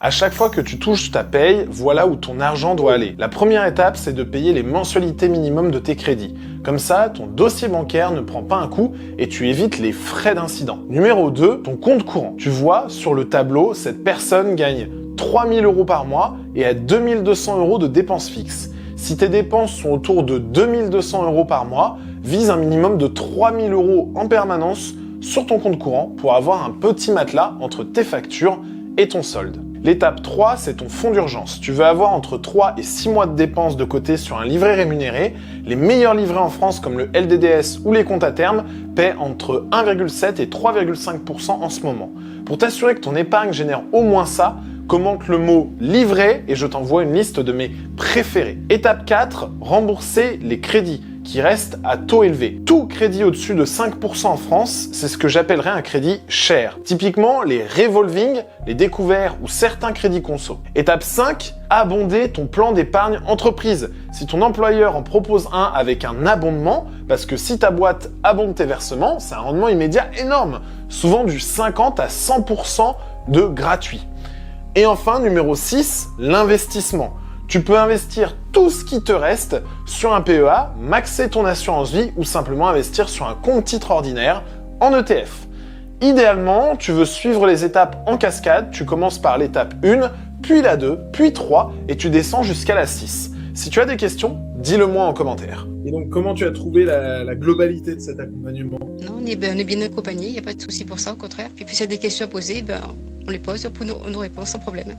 À chaque fois que tu touches ta paye, voilà où ton argent doit aller. La première étape, c'est de payer les mensualités minimum de tes crédits. Comme ça, ton dossier bancaire ne prend pas un coup et tu évites les frais d'incident. Numéro 2, ton compte courant. Tu vois, sur le tableau, cette personne gagne 3 000 € par mois et a 2 200 € de dépenses fixes. Si tes dépenses sont autour de 2 200 € par mois, vise un minimum de 3 000 € en permanence sur ton compte courant pour avoir un petit matelas entre tes factures et ton solde. L'étape 3, c'est ton fonds d'urgence. Tu veux avoir entre 3 et 6 mois de dépenses de côté sur un livret rémunéré. Les meilleurs livrets en France, comme le LDDS ou les comptes à terme, paient entre 1,7 et 3,5% en ce moment. Pour t'assurer que ton épargne génère au moins ça, commente le mot livret et je t'envoie une liste de mes préférés. Étape 4, rembourser les crédits qui restent à taux élevé. Tout crédit au-dessus de 5% en France, c'est ce que j'appellerais un crédit cher. Typiquement, les revolving, les découverts ou certains crédits conso. Étape 5, abonder ton plan d'épargne entreprise. Si ton employeur en propose un avec un abondement, parce que si ta boîte abonde tes versements, c'est un rendement immédiat énorme, souvent du 50 à 100% de gratuit. Et enfin, numéro 6, l'investissement. Tu peux investir tout ce qui te reste sur un PEA, maxer ton assurance vie ou simplement investir sur un compte titre ordinaire en ETF. Idéalement, tu veux suivre les étapes en cascade, tu commences par l'étape 1, puis la 2, puis 3 et tu descends jusqu'à la 6. Si tu as des questions, dis-le-moi en commentaire. Et donc, comment tu as trouvé la globalité de cet accompagnement? Non, on est bien accompagné, il n'y a pas de souci pour ça, au contraire. Puis s'il y a des questions à poser, on les pose pour nous répondre sans problème.